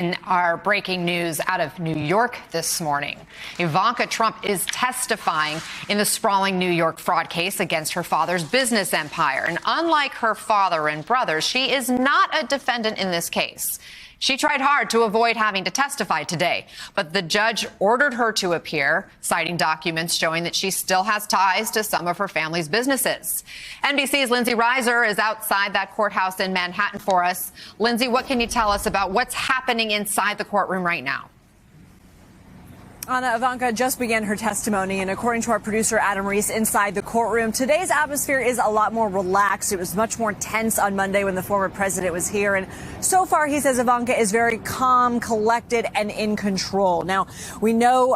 In our breaking news out of New York this morning, Ivanka Trump is testifying in the sprawling New York fraud case against her father's business empire. And unlike her father and brothers, she is not a defendant in this case. She tried hard to avoid having to testify today, but the judge ordered her to appear, citing documents showing that she still has ties to some of her family's businesses. NBC's Lindsay Reiser is outside that courthouse in Manhattan for us. Lindsay, what can you tell us about what's happening inside the courtroom right now? Anna, Ivanka just began her testimony, and according to our producer Adam Reese inside the courtroom, today's atmosphere is a lot more relaxed. It was much more tense on Monday when the former president was here, and so far he says Ivanka is very calm, collected, and in control. Now, we know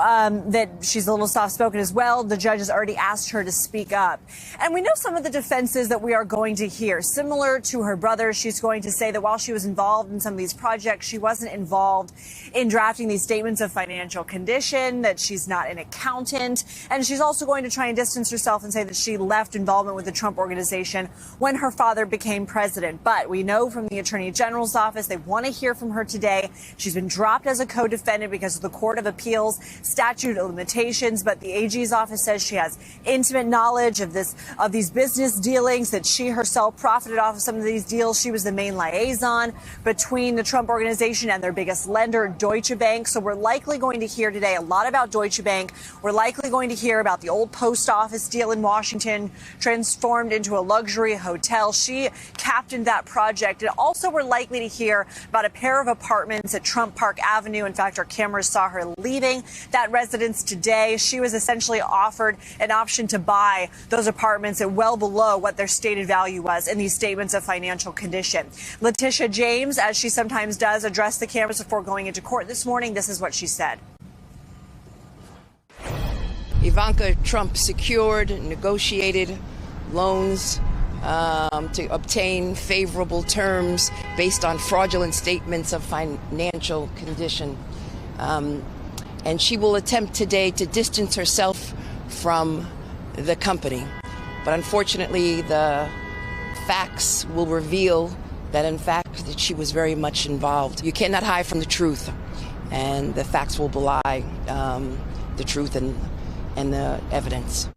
that she's a little soft-spoken as well. The judge has already asked her to speak up, and we know some of the defenses that we are going to hear. Similar to her brother, she's going to say that while she was involved in some of these projects, she wasn't involved in drafting these statements of financial condition, that she's not an accountant, and she's also going to try and distance herself and say that she left involvement with the Trump organization when her father became president. But we know from the Attorney General's office they want to hear from her today. She's been dropped as a co-defendant because of the Court of Appeals statute of limitations, but the AG's office says she has intimate knowledge of these business dealings, that she herself profited off of some of these deals. She was the main liaison between the Trump organization and their biggest lender, Deutsche Bank. So we're likely going to hear today a lot about Deutsche Bank. We're likely going to hear about the old post office deal in Washington, transformed into a luxury hotel. She captained that project. And also we're likely to hear about a pair of apartments at Trump Park Avenue. In fact, our cameras saw her leaving that residence today. She was essentially offered an option to buy those apartments at well below what their stated value was in these statements of financial condition. Letitia James, as she sometimes does, addressed the cameras before going into court this morning. This is what she said. Ivanka Trump secured, negotiated loans to obtain favorable terms based on fraudulent statements of financial condition. And she will attempt today to distance herself from the company. But unfortunately, the facts will reveal that, in fact, that she was very much involved. You cannot hide from the truth, and the facts will belie the truth and the evidence.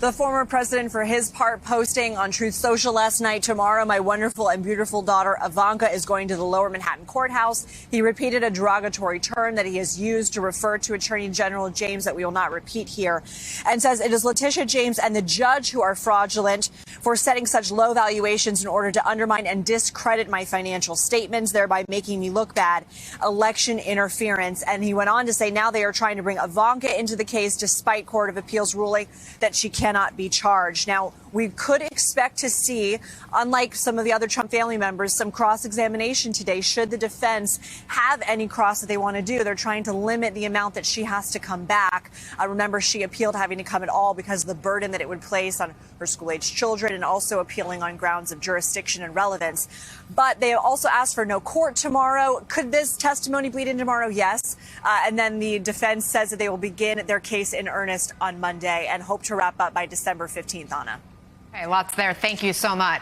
The former president, for his part, posting on Truth Social last night, "Tomorrow, my wonderful and beautiful daughter Ivanka is going to the Lower Manhattan courthouse." He repeated a derogatory term that he has used to refer to Attorney General James that we will not repeat here, and says it is Letitia James and the judge who are fraudulent for setting such low valuations in order to undermine and discredit my financial statements, thereby making me look bad. Election interference. And he went on to say now they are trying to bring Ivanka into the case despite Court of Appeals ruling that she cannot be charged. Now, we could expect to see, unlike some of the other Trump family members, some cross-examination today should the defense have any cross that they want to do. They're trying to limit the amount that she has to come back. Remember, she appealed having to come at all because of the burden that it would place on her school-age children, and also appealing on grounds of jurisdiction and relevance. But they also asked for no court tomorrow. Could this testimony bleed in tomorrow? Yes. And then the defense says that they will begin their case in earnest on Monday and hope to wrap up by December 15th, Anna. Okay, lots there. Thank you so much.